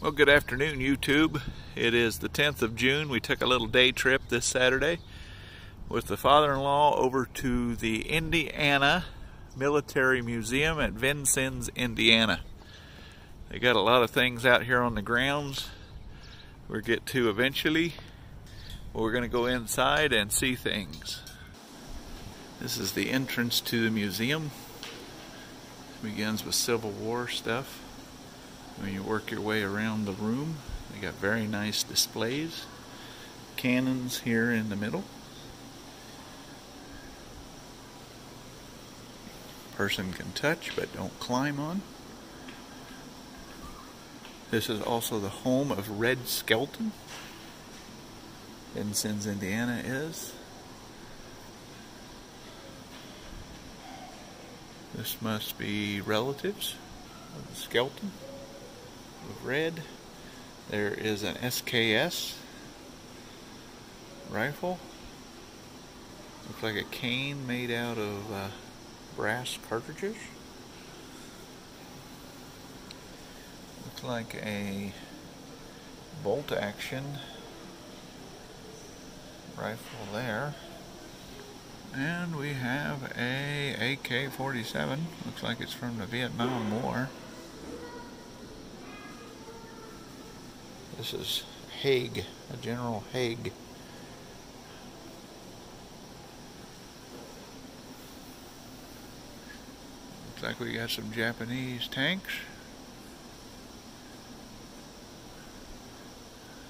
Well, good afternoon, YouTube. It is the 10th of June. We took a little day trip this Saturday with the father-in-law over to the Indiana Military Museum at Vincennes, Indiana. They got a lot of things out here on the grounds we'll get to eventually. We're going to go inside and see things. This is the entrance to the museum. It begins with Civil War stuff. When you work your way around the room, they got very nice displays. Cannons here in the middle. Person can touch but don't climb on. This is also the home of Red Skelton. Vincennes, Indiana is. This must be relatives of the Skelton. Of Red. There is an SKS rifle. Looks like a cane made out of brass cartridges. Looks like a bolt action rifle there. And we have a AK-47. Looks like it's from the Vietnam War. This is Haig, a General Haig. Looks like we got some Japanese tanks.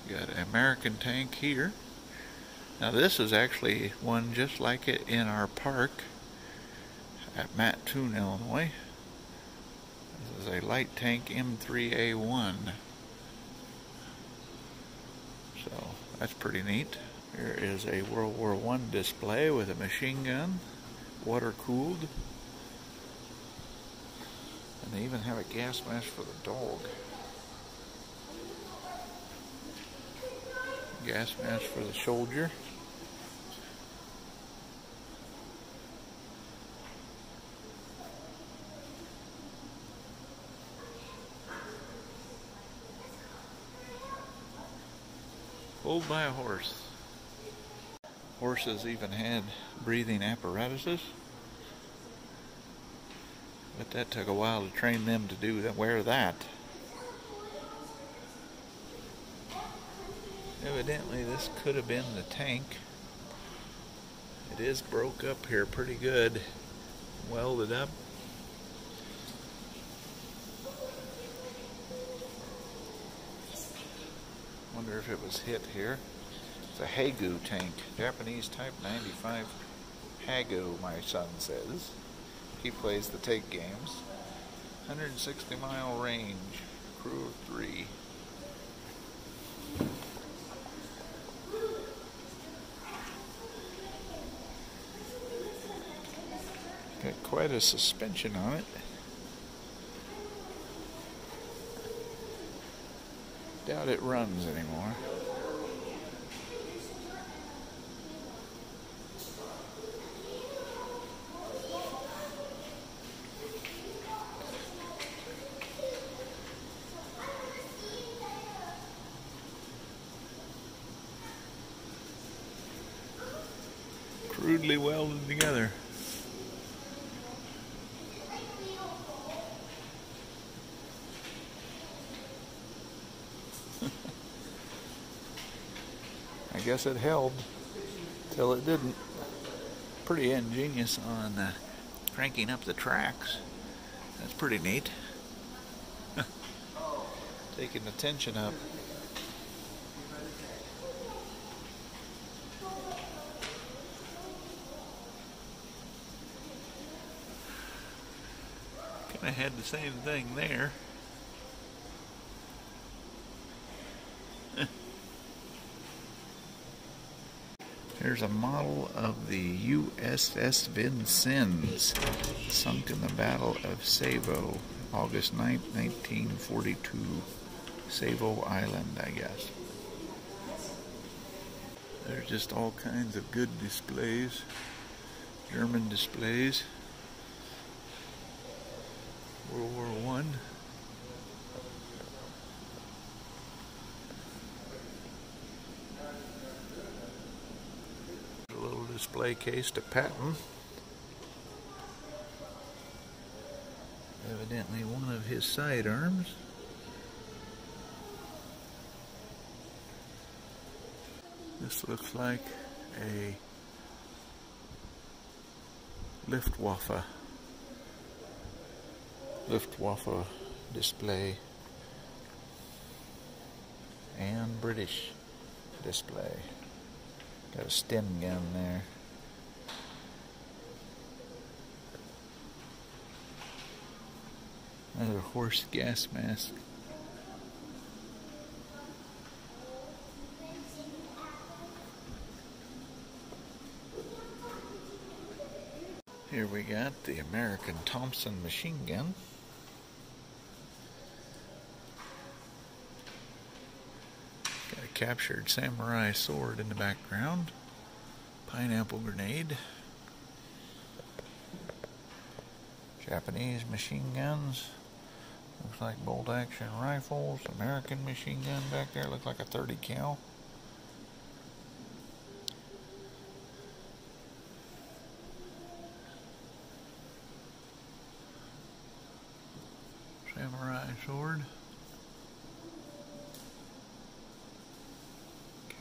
Got an American tank here. Now this is actually one just like it in our park at Mattoon, Illinois. This is a light tank M3A1. So that's pretty neat. Here is a World War I display with a machine gun, water cooled. And they even have a gas mask for the dog. Gas mask for the soldier. Pulled by a horse. Horses even had breathing apparatuses, but that took a while to train them to wear that. Evidently this could have been the tank. It is broke up here pretty good, welded up. Wonder if it was hit here. It's a Hagu tank, Japanese Type 95 Hagu, my son says. He plays the tank games. 160-mile range, crew of 3. Got quite a suspension on it. Doubt it runs anymore. Crudely welded together. I guess it held till it didn't. Pretty ingenious on cranking up the tracks. That's pretty neat. Taking the tension up. Kind of had the same thing there. Here's a model of the USS Vincennes, sunk in the Battle of Savo, August 9th, 1942. Savo Island, I guess. There's just all kinds of good displays, German displays. World War I. display case to Patton. Evidently one of his sidearms. This looks like a Luftwaffe display and British display. Got a stem gun there. Another horse gas mask. Here we got the American Thompson machine gun. Got a captured samurai sword in the background. Pineapple grenade. Japanese machine guns. Looks like bolt action rifles. American machine gun back there. Looks like a 30 cal. Samurai sword.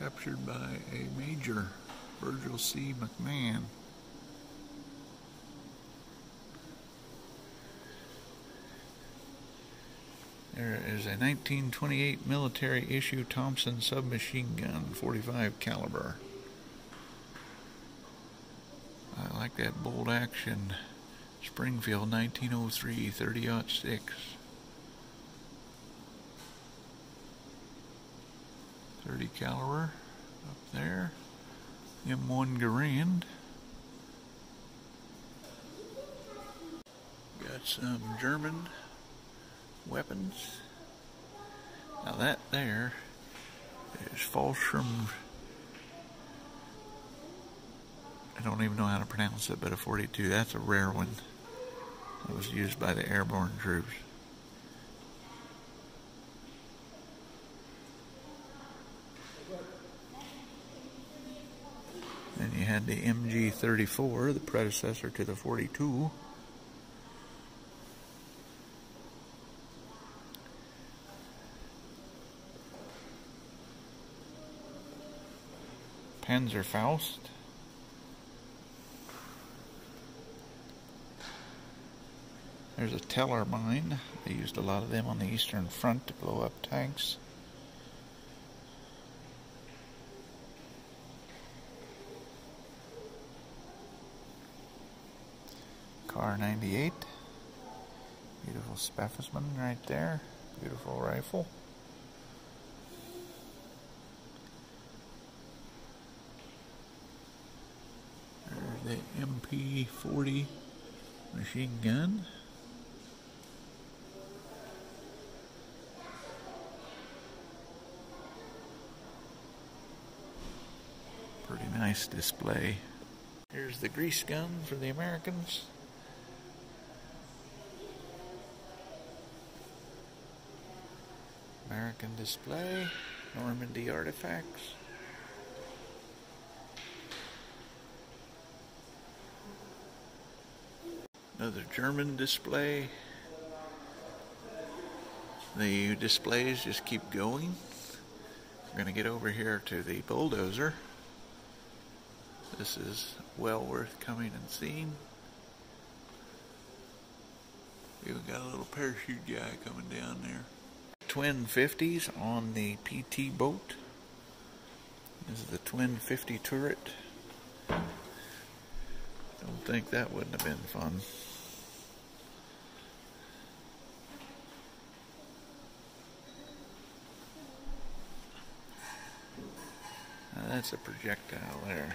Captured by a Major Virgil C. McMahon. There is a 1928 military issue Thompson submachine gun, 45 caliber. I like that bolt action Springfield 1903 30-06. 30 caliber up there. M1 Garand. Got some German weapons. Now that there is Fallschirm. I don't even know how to pronounce it, but a 42. That's a rare one. It was used by the airborne troops. Then you had the MG-34, the predecessor to the 42. Panzerfaust. There's a Teller mine. They used a lot of them on the Eastern Front to blow up tanks. Car 98. Beautiful specimen right there. Beautiful rifle. There's the MP40 machine gun. Pretty nice display. Here's the grease gun for the Americans. American display, Normandy artifacts. Another German display. The displays just keep going. We're going to get over here to the bulldozer. This is well worth coming and seeing. We even got a little parachute guy coming down there. Twin 50s on the PT boat. This is the Twin 50 turret. Don't think that wouldn't have been fun. Now that's a projectile there.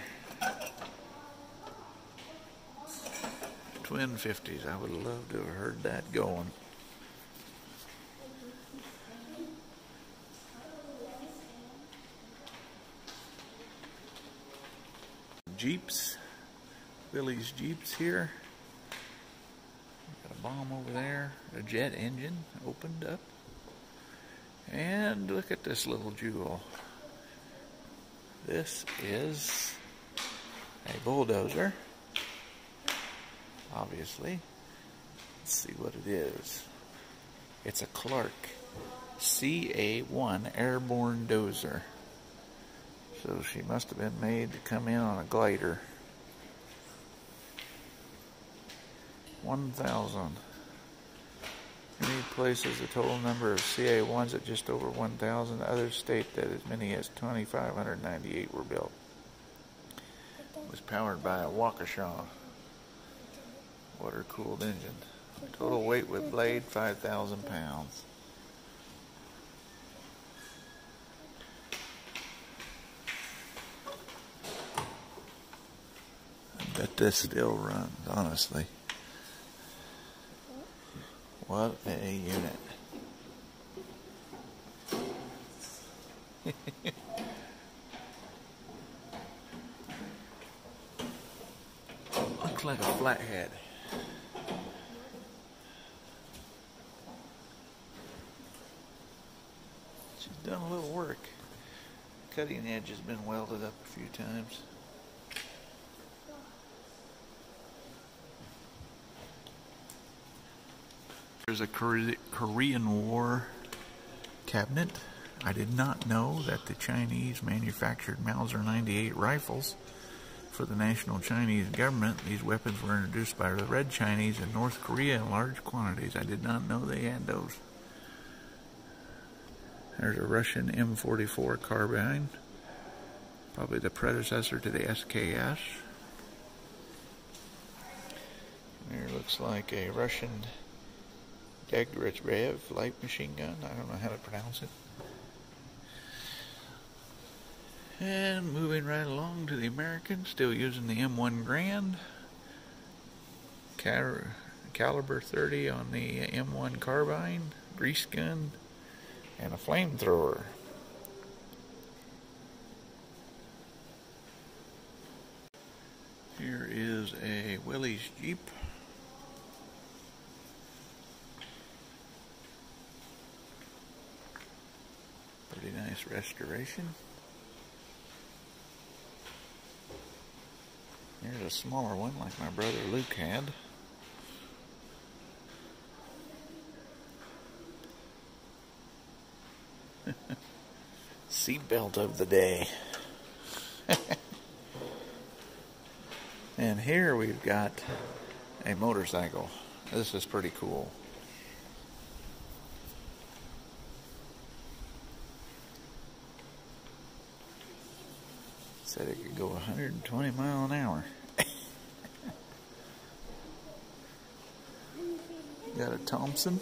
Twin 50s. I would love to have heard that going. Jeeps, Willys Jeeps here. Got a bomb over there, a jet engine opened up. And look at this little jewel. This is A bulldozer, obviously. Let's see what it is. It's a Clark CA1 airborne dozer. So she must have been made to come in on a glider. 1,000. Many places the total number of CA1s at just over 1,000. Others state that as many as 2,598 were built. It was powered by a Waukesha water-cooled engine. Total weight with blade, 5,000 pounds. I bet this still runs, honestly. What a unit. Looks like a flathead. She's done a little work. Cutting edge has been welded up a few times. There's a Korean War cabinet. I did not know that the Chinese manufactured Mauser 98 rifles for the national Chinese government. These weapons were introduced by the Red Chinese in North Korea in large quantities. I did not know they had those. There's a Russian M44 carbine, probably the predecessor to the SKS. There looks like a Russian Degretrev light machine gun. I don't know how to pronounce it. And moving right along to the American, still using the M1 Grand. Caliber 30 on the M1 carbine, grease gun, and a flamethrower. Here is a Willys Jeep. Pretty nice restoration. Here's a smaller one like my brother Luke had. Seatbelt of the day. And here we've got a motorcycle. This is pretty cool. Said it could go 120 miles an hour. Got a Thompson.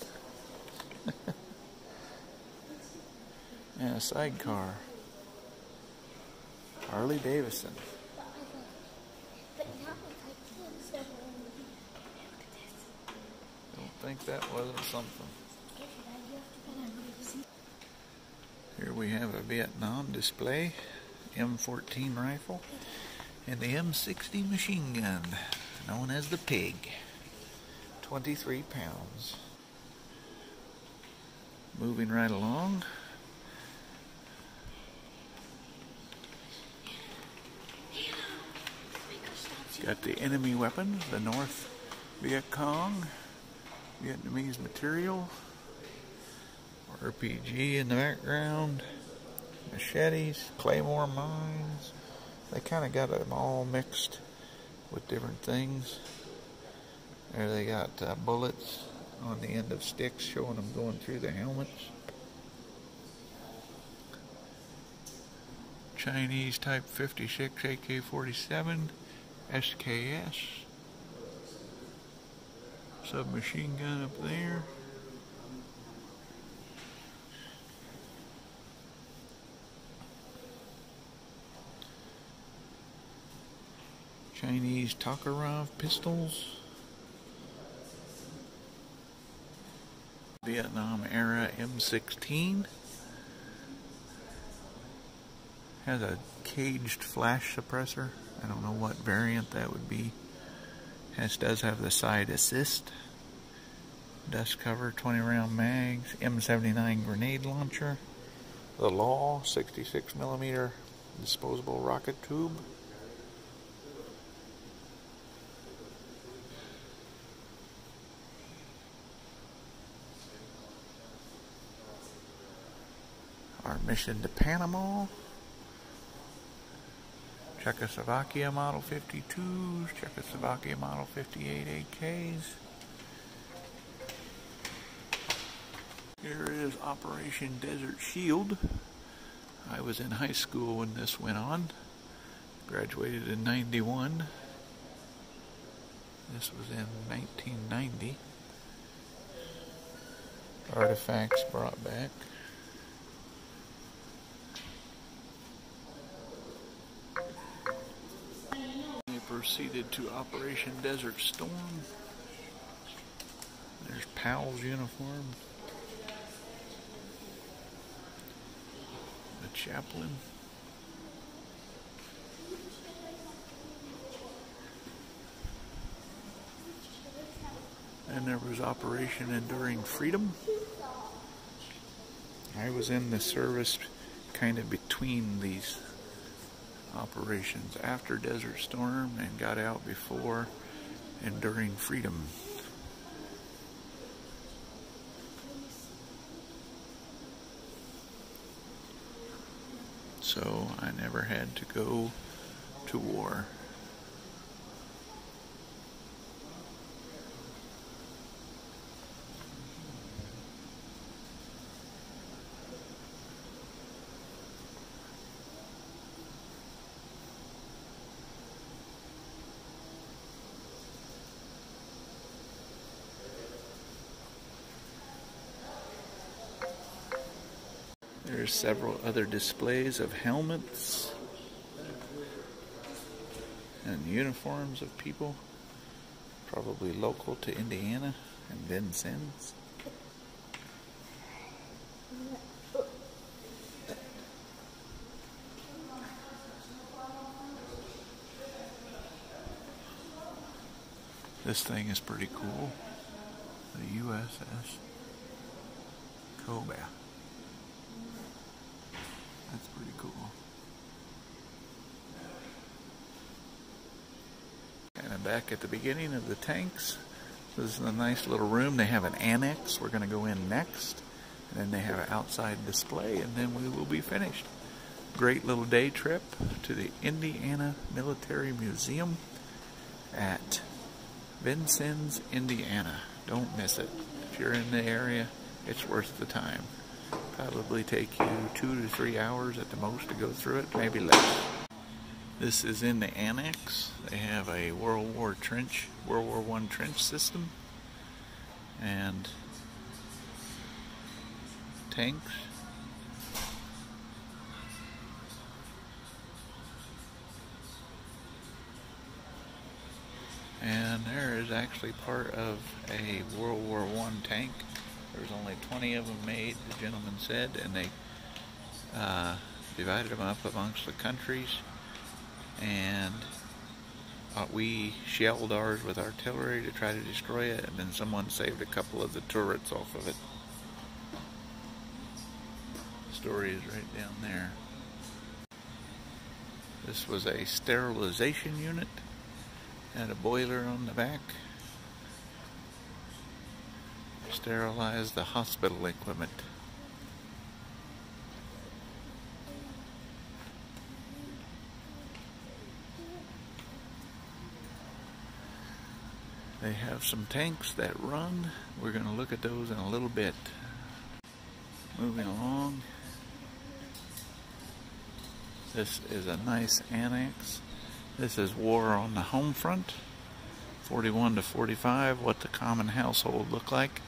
And a sidecar. Harley Davidson. Don't think that wasn't something. Here we have a Vietnam display. M14 rifle and the M60 machine gun, known as the Pig. 23 pounds. Moving right along. Got the enemy weapons, the North Viet Cong, Vietnamese material, RPG in the background, machetes, claymore mines. They kind of got them all mixed with different things. There they got bullets on the end of sticks showing them going through the helmets. Chinese Type 56 AK-47, SKS, submachine gun up there. Chinese Tokarev pistols. Vietnam era M16. Has a caged flash suppressor. I don't know what variant that would be. Does have the side assist. Dust cover, 20 round mags. M79 grenade launcher. The Law 66mm disposable rocket tube. our mission to Panama. Czechoslovakia Model 52s, Czechoslovakia Model 58 AKs. Here is Operation Desert Shield. I was in high school when this went on. Graduated in 91. This was in 1990. Artifacts brought back. We proceeded to Operation Desert Storm. There's PAL's uniform. The chaplain. And there was Operation Enduring Freedom. I was in the service kind of between these operations, after Desert Storm, and got out before Enduring Freedom. So I never had to go to war. There's several other displays of helmets and uniforms of people, probably local to Indiana and Vincennes. This thing is pretty cool. The USS Kobe. That's pretty cool. And I'm back at the beginning of the tanks. This is a nice little room. They have an annex. We're going to go in next. And then they have an outside display, and then we will be finished. Great little day trip to the Indiana Military Museum at Vincennes, Indiana. Don't miss it. If you're in the area, it's worth the time. Probably take you 2 to 3 hours at the most to go through it, maybe less. This is in the annex. They have a World War I trench system and tanks. And there is actually part of a World War I tank. There's only 20 of them made, the gentleman said, and they divided them up amongst the countries. And we shelled ours with artillery to try to destroy it, and then someone saved a couple of the turrets off of it. The story is right down there. This was a sterilization unit. Had a boiler on the back. Sterilize the hospital equipment. They have some tanks that run. We're going to look at those in a little bit. Moving along. This is a nice annex. This is war on the home front. 41 to 45, what the common household looked like.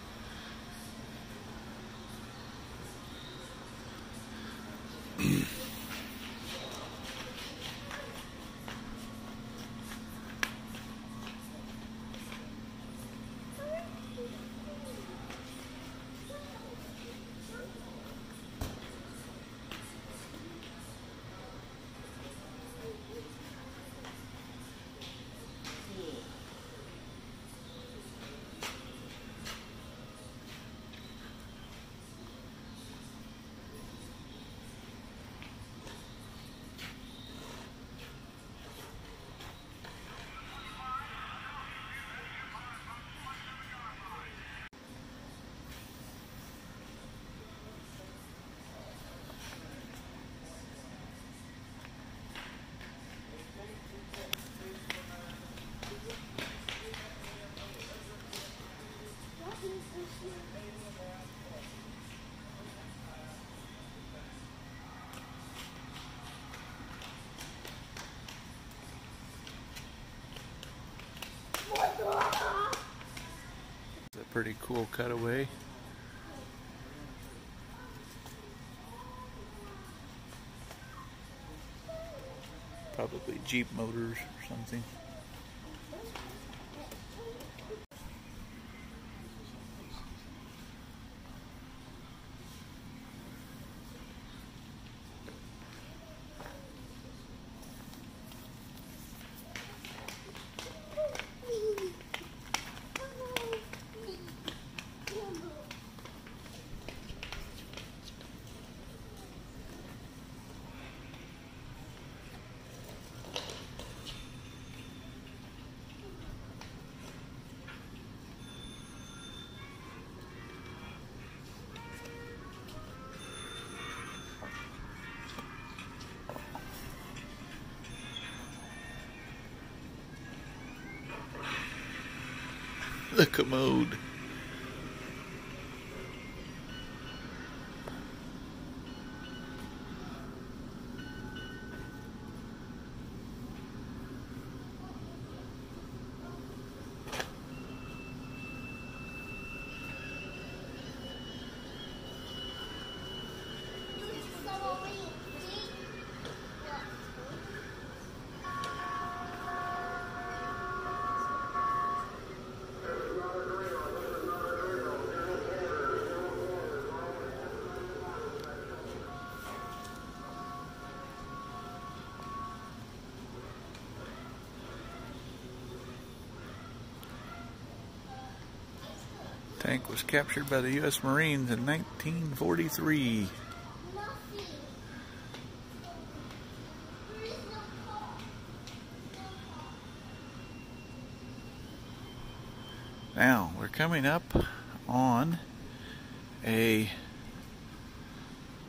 pretty cool cutaway. Probably Jeep motors or something. The commode. Tank was captured by the U.S. Marines in 1943. Now, we're coming up on a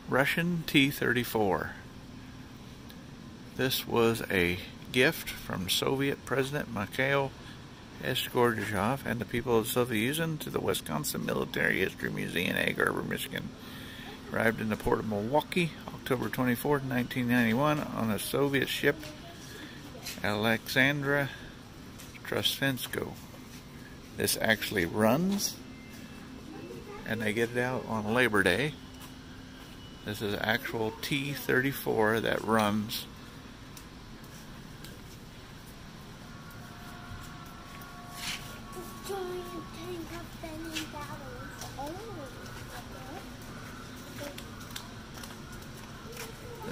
Russian T-34. This was a gift from Soviet President Mikhail Gorbachev and the people of the Soviet Union to the Wisconsin Military History Museum in Egg Harbor, Michigan. Arrived in the port of Milwaukee, October 24, 1991, on a Soviet ship, Alexandra Trosvensko. This actually runs, and they get it out on Labor Day. This is an actual T-34 that runs.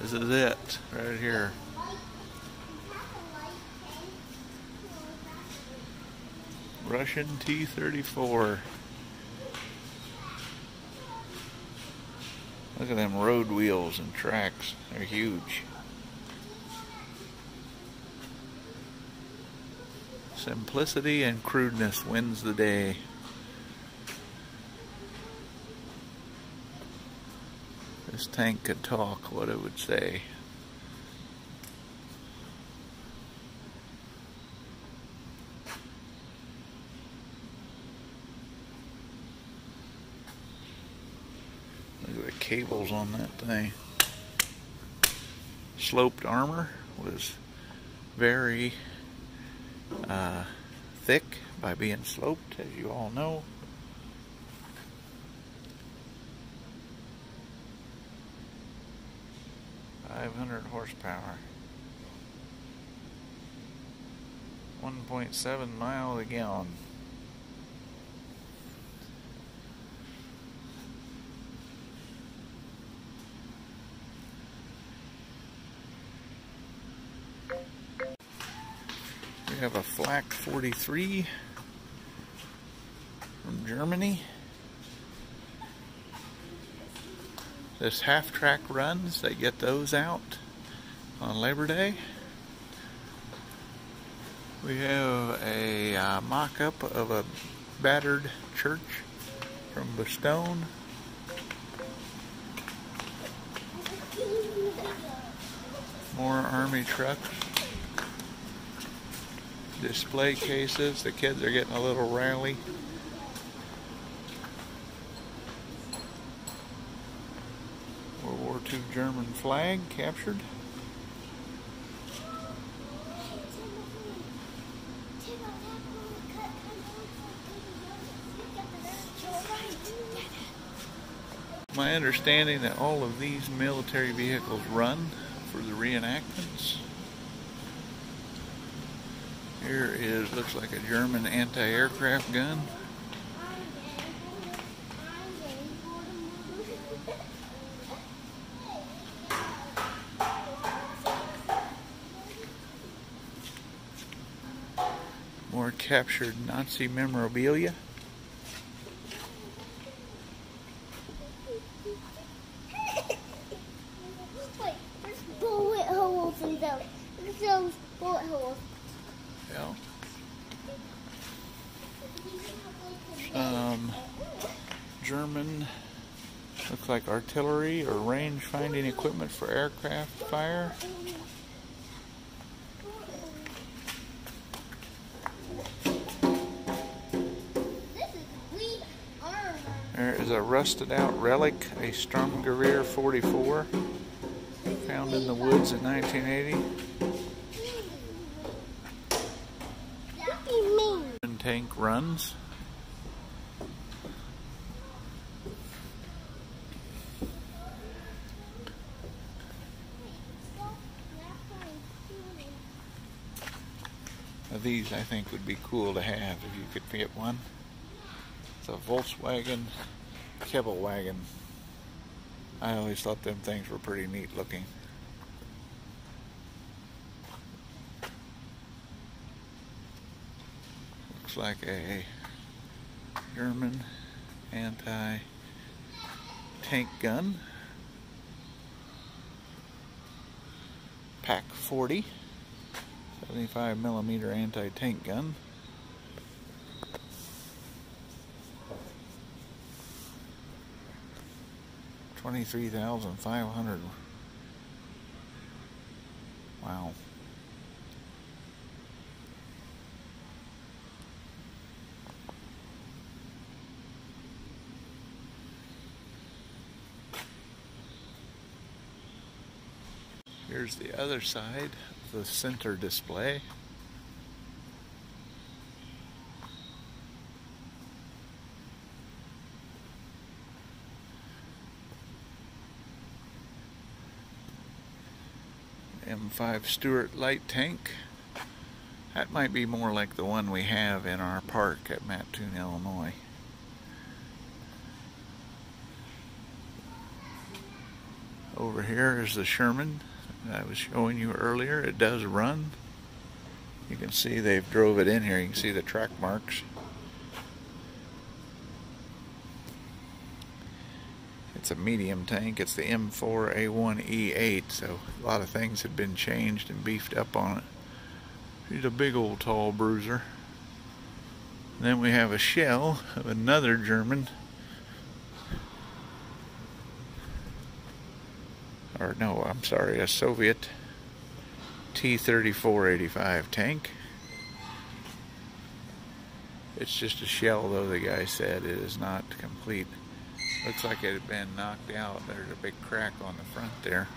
This is it, right here. Russian T-34. Look at them road wheels and tracks. They're huge. Simplicity and crudeness wins the day. This tank could talk, what it would say. Look at the cables on that thing. Sloped armor was very thick by being sloped, as you all know. .500 horsepower. 1.7 miles a gallon. We have a flak 43 from Germany. This half-track runs, they get those out on Labor Day. We have a mock-up of a battered church from Bastone. More Army trucks. Display cases, the kids are getting a little rally. World War II German flag captured. my understanding that all of these military vehicles run for the reenactments. Here is, looks like a German anti-aircraft gun. More captured Nazi memorabilia. Wait, there's bullet holes in those. Look at those bullet holes. Yeah. German, looks like artillery or range finding equipment for aircraft fire. There is a rusted out relic, a Sturmgewehr 44, found in the woods in 1980. Tank runs. Now these I think would be cool to have if you could get one. It's a Volkswagen Kebelwagen. I always thought them things were pretty neat looking. Looks like a German anti-tank gun. Pack 40, 75mm anti-tank gun. $23,500. Wow. Here's the other side of the center display. M5 Stuart light tank. That might be more like the one we have in our park at Mattoon, Illinois. Over here is the Sherman that I was showing you earlier. It does run. You can see they've drove it in here. You can see the track marks. It's a medium tank. It's the M4A1E8, so a lot of things had been changed and beefed up on it. He's a big old tall bruiser. And then we have a shell of another German, or no, I'm sorry, a Soviet T-3485 tank. It's just a shell though, the guy said. It is not complete. Looks like it had been knocked out. There's a big crack on the front there.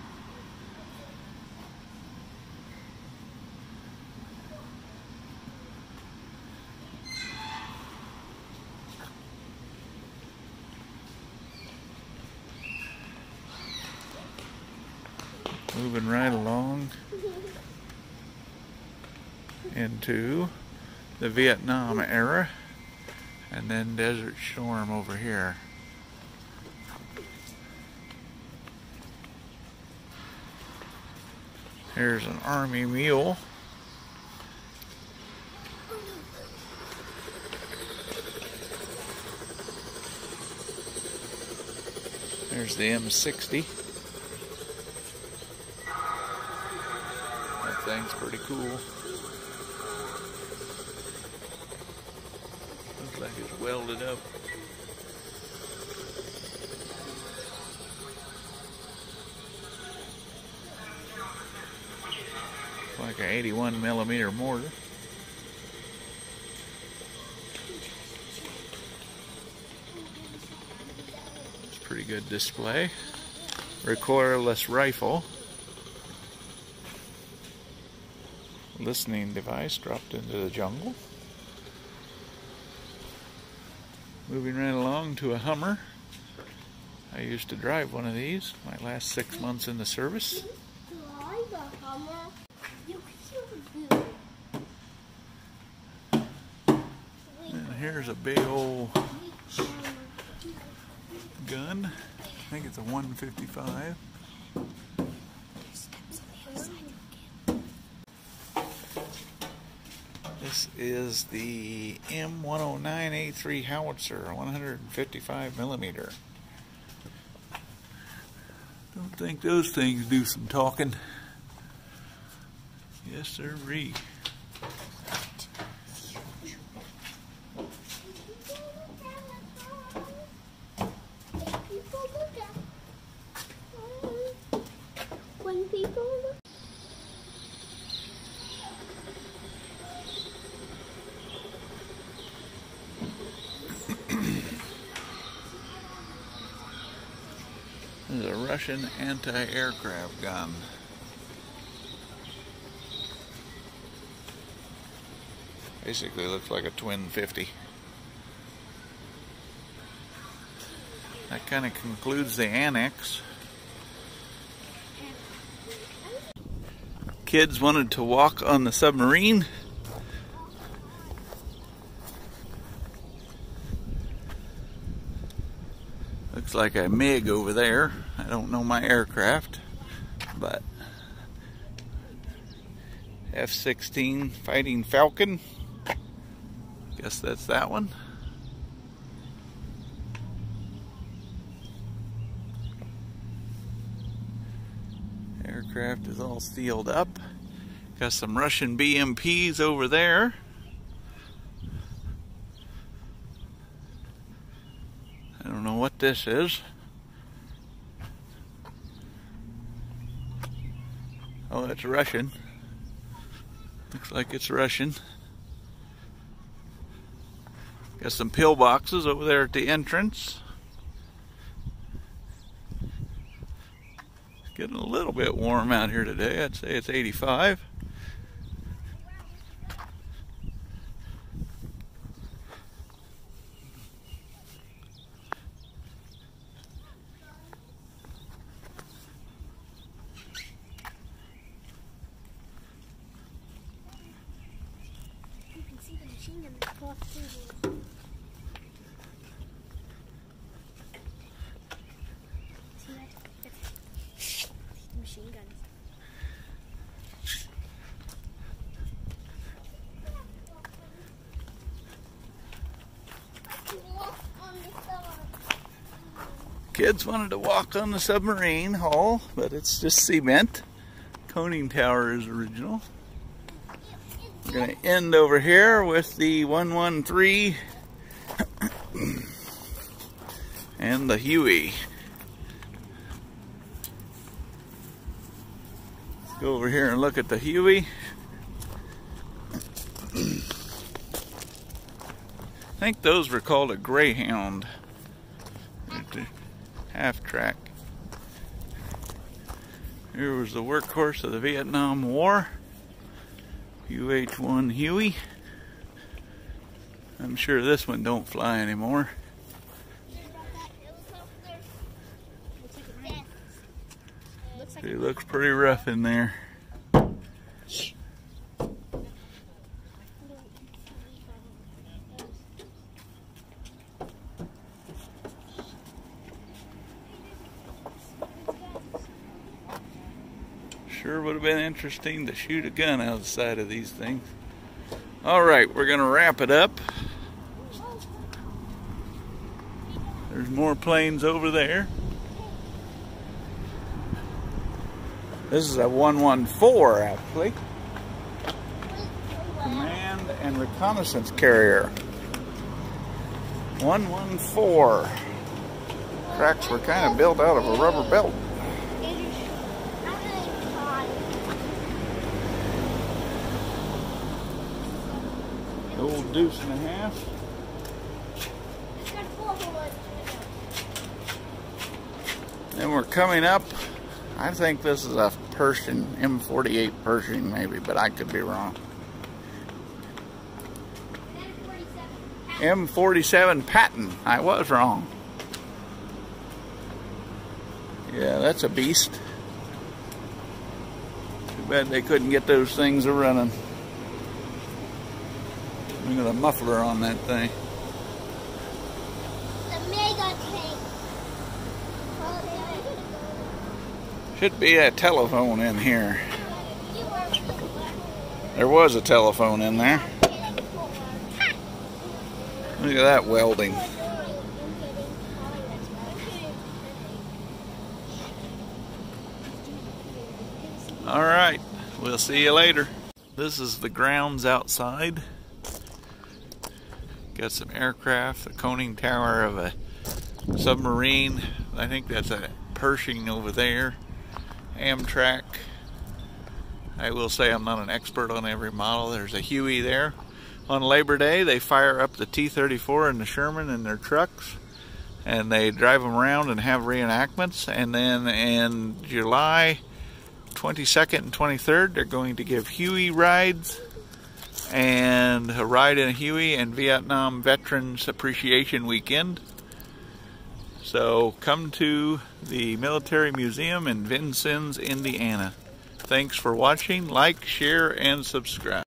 Moving right along into the Vietnam era, and then Desert Storm over here. Here's an Army mule. There's the M60. That thing's pretty cool. Looks like it's welded up. Like an 81mm mortar. It's a pretty good display. Recoilless rifle. Listening device dropped into the jungle. Moving right along to a Hummer. I used to drive one of these my last 6 months in the service. And here's a big old gun. I think it's a 155. This is the M109A3 howitzer, 155 millimeter. Don't think those things do some talking. Yes, sirree. When people look. This is a Russian anti-aircraft gun. Basically looks like a twin 50. That kind of concludes the Annex. Kids wanted to walk on the submarine. Looks like a MiG over there. I don't know my aircraft, but F-16 Fighting Falcon. Guess that's that one. Aircraft is all sealed up. Got some Russian BMPs over there. I don't know what this is. Oh, it's Russian. Looks like it's Russian. Got some pillboxes over there at the entrance. It's getting a little bit warm out here today. I'd say it's 85. You can see the machine gun that's walked through here. See that? That's the machine guns. Kids wanted to walk on the submarine hull, but it's just cement. Conning tower is original. We're going to end over here with the 113 and the Huey. Let's go over here and look at the Huey. I think those were called a Greyhound. Half track. Here was the workhorse of the Vietnam War. UH-1 Huey. I'm sure this one don't fly anymore. It looks pretty rough in there. Sure would have been interesting to shoot a gun out the side of these things. Alright, we're going to wrap it up. There's more planes over there. This is a 114 actually. Command and reconnaissance carrier. 114. Tracks were kind of built out of a rubber belt. Old deuce and a half. Then we're coming up. I think this is a Pershing, M48 Pershing maybe, but I could be wrong. M47 Patton. I was wrong. Yeah, that's a beast. Too bad they couldn't get those things a running. Look at the muffler on that thing. The mega tank. Should be a telephone in here. There was a telephone in there. Look at that welding. All right, we'll see you later. This is the grounds outside. Got some aircraft, the conning tower of a submarine. I think that's a Pershing over there. Amtrak. I will say I'm not an expert on every model. There's a Huey there. On Labor Day, they fire up the T-34 and the Sherman in their trucks, and they drive them around and have reenactments. And then in July 22nd and 23rd, they're going to give Huey rides, and a ride in a Huey and Vietnam Veterans Appreciation Weekend. So come to the Military Museum in Vincennes, Indiana. Thanks for watching. Like, share, and subscribe.